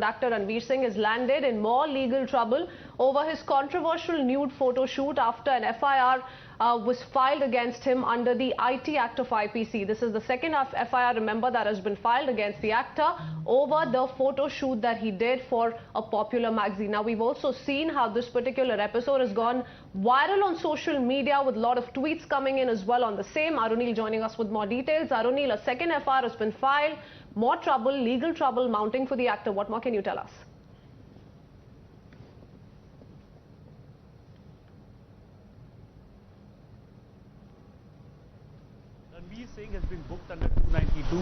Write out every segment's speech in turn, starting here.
Actor Ranveer Singh has landed in more legal trouble over his controversial nude photo shoot after an FIR was filed against him under the IT Act of IPC. This is the second FIR, remember, that has been filed against the actor over the photo shoot that he did for a popular magazine. Now, we've also seen how this particular episode has gone viral on social media with a lot of tweets coming in as well on the same. Arunil joining us with more details. Arunil, a second FIR has been filed. More trouble, legal trouble mounting for the actor. What more can you tell us? Ranveer Singh has been booked under 292,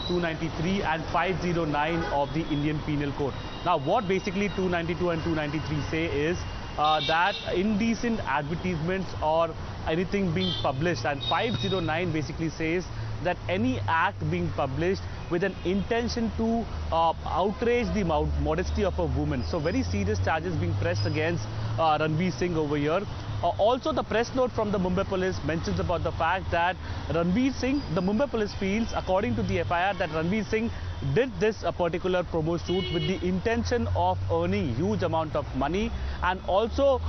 293 and 509 of the Indian Penal Code. Now, what basically 292 and 293 say is that indecent advertisements or anything being published, and 509 basically says that any act being published with an intention to outrage the modesty of a woman. So very serious charges being pressed against Ranveer Singh over here. Also, the press note from the Mumbai police mentions about the fact that Ranveer Singh, the Mumbai police feels, according to the FIR, that Ranveer Singh did this particular promo shoot with the intention of earning huge amount of money, and also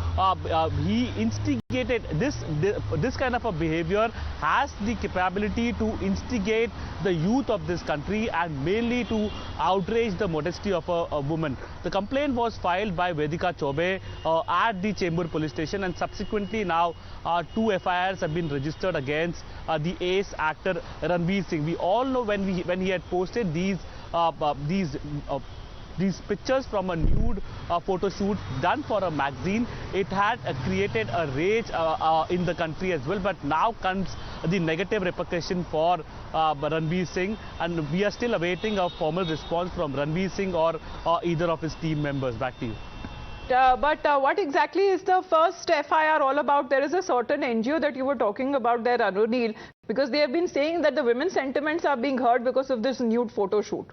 he instigated this kind of a behavior has the capability to instigate the youth of this country and mainly to outrage the modesty of a woman. The complaint was filed by Vedika Chaube at the Chembur police station, and subsequently now 2 FIRs have been registered against the ace actor Ranveer Singh. We all know when he had posted these pictures from a nude photo shoot done for a magazine, it had created a rage in the country as well. But now comes the negative repercussion for Ranveer Singh, and we are still awaiting a formal response from Ranveer Singh or either of his team members. Back to you. But what exactly is the first FIR all about? There is a certain NGO that you were talking about there, Arunil, because they have been saying that the women's sentiments are being hurt because of this nude photo shoot.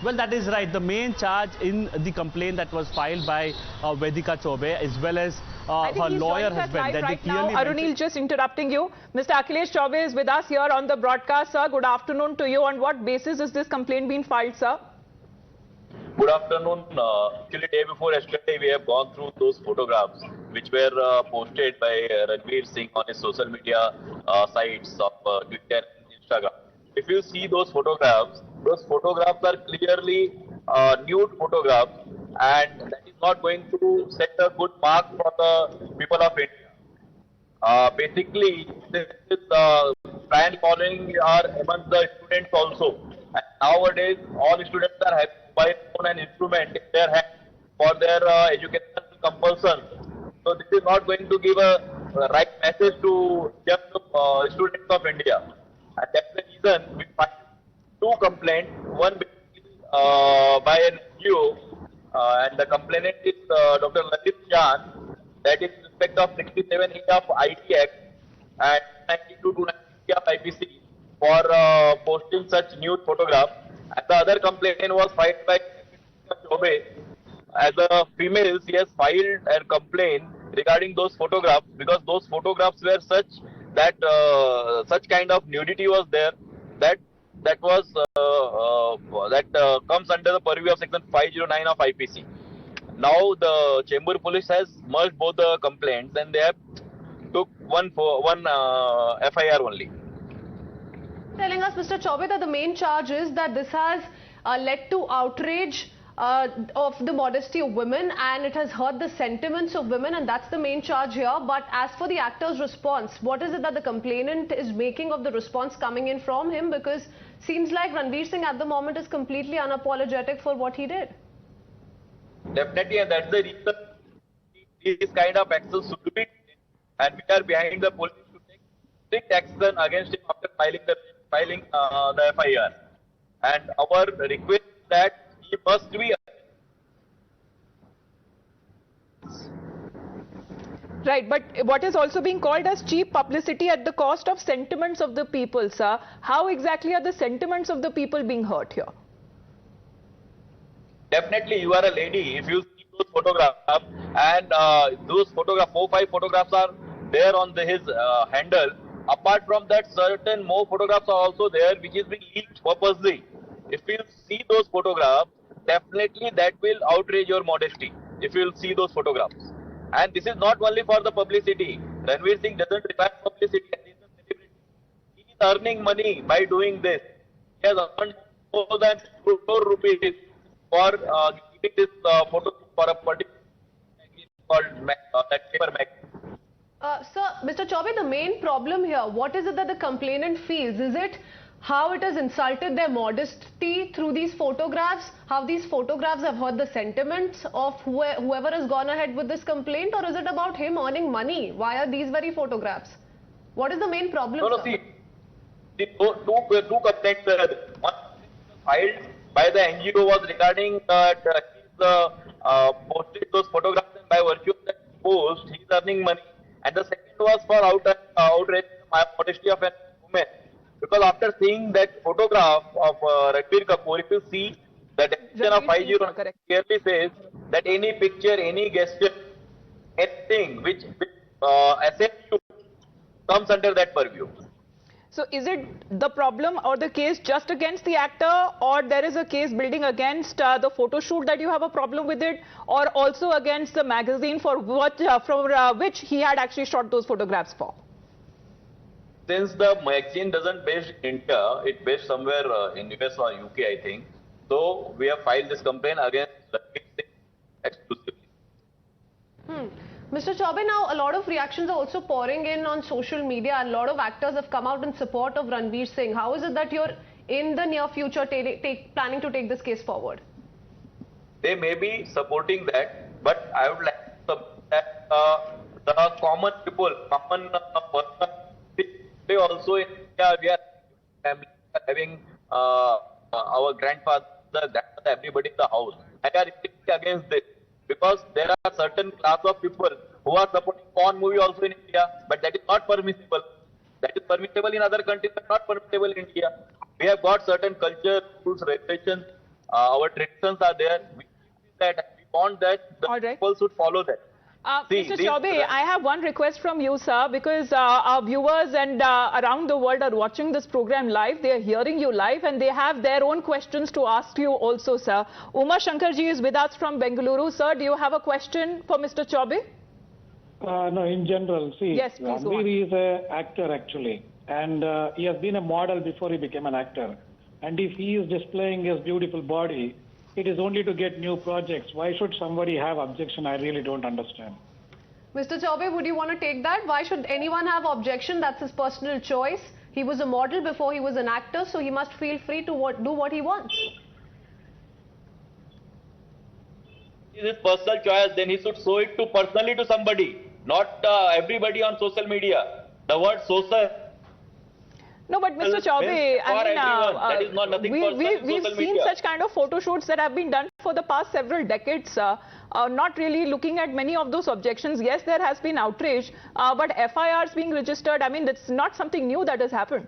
Well, that is right. The main charge in the complaint that was filed by Vedika Chaube as well as her lawyer has been that they clearly... Arunil, just interrupting you. Mr. Akhilesh Chaube is with us here on the broadcast, sir. Good afternoon to you. On what basis is this complaint being filed, sir? Good afternoon. Actually, day before yesterday, we have gone through those photographs which were posted by Ranveer Singh on his social media sites of Twitter and Instagram. If you see those photographs are clearly nude photographs, and that is not going to set a good mark for the people of India. Basically, this is fan following are among the students also. And nowadays, all students are having mobile phone and instrument in their hand for their educational compulsion. So this is not going to give a right message to young students of India. And that's the reason we filed 2 complaints. One by an NGO, and the complainant is Dr. Lalit Jan, that is in respect of 67A of IT Act and 92 to 93 of IPC for posting such nude photograph. And the other complaint was filed by Chobe. As a female, she has filed a complaint regarding those photographs because those photographs were such that such kind of nudity was there that comes under the purview of section 509 of IPC. Now the Chembur police has merged both the complaints and they have took one FIR only. Telling us, Mr. Chaube, that the main charge is that this has led to outrage of the modesty of women, and it has hurt the sentiments of women, and that's the main charge here. But as for the actor's response, what is it that the complainant is making of the response coming in from him? Because seems like Ranveer Singh at the moment is completely unapologetic for what he did. Definitely, and that's the reason this kind of actions should be, and we are behind the police to take strict action against him after filing the FIR. And our request is that he must be... Right, but what is also being called as cheap publicity at the cost of sentiments of the people, sir? How exactly are the sentiments of the people being hurt here? Definitely, you are a lady. If you see those photographs, and those photographs, 4-5 photographs are there on his handle, Apart from that, certain more photographs are also there which is being leaked purposely. If you see those photographs, definitely that will outrage your modesty. If you will see those photographs. And this is not only for the publicity. Ranveer Singh doesn't require publicity. He is a celebrity. He is earning money by doing this. He has earned more than crore rupees for giving this photo for a particular magazine called that paper magazine. Sir, Mr. Chaubey, the main problem here, what is it that the complainant feels? Is it how it has insulted their modesty through these photographs, how these photographs have hurt the sentiments of whoever has gone ahead with this complaint, or is it about him earning money via these very photographs? What is the main problem, No, sir? see, the two complaints one filed by the NGO was regarding that he's posted those photographs and by virtue of that post, he's earning money. And the second was for outrage the modesty of a woman. Because after seeing that photograph of Ranveer Kapoor, if you see the definition of 50 clearly says that any picture, any gesture, anything which assets you comes under that purview. So is it the problem or the case just against the actor, or there is a case building against the photo shoot that you have a problem with it, or also against the magazine for which he had actually shot those photographs for? Since the magazine doesn't based in India, it based somewhere in US or UK, I think. So we have filed this complaint against Ranveer Singh exclusively. Mr. Chaubey, now a lot of reactions are also pouring in on social media, and a lot of actors have come out in support of Ranveer Singh. How is it that you're in the near future planning to take this case forward? They may be supporting that, but I would like to that the common people, common person, they also in India, we are family having our grandfather, everybody in the house. And we are against this because there are certain class of people who are supporting porn movie also in India, but that is not permissible. That is permissible in other countries, but not permissible in India. We have got certain culture, rules, regulations, our traditions are there. We want that the people should follow that. Mr. Chaubey, I have one request from you, sir, because our viewers and around the world are watching this program live. They are hearing you live and they have their own questions to ask you also, sir. Uma Shankarji is with us from Bengaluru. Sir, do you have a question for Mr. Chaubey? No, in general, see, yes, please Ranveer is an actor actually, and he has been a model before he became an actor. And if he is displaying his beautiful body, it is only to get new projects. Why should somebody have objection? I really don't understand. Mr. Chaubey, would you want to take that? Why should anyone have objection? That's his personal choice. He was a model before he was an actor, so he must feel free to do what he wants. It is his personal choice, then he should show it to personally to somebody, not everybody on social media. The word social. No, but Mr. Chaubey, we've seen such kind of photo shoots that have been done for the past several decades, not really looking at many of those objections. Yes, there has been outrage, but FIRs being registered, I mean, it's not something new that has happened.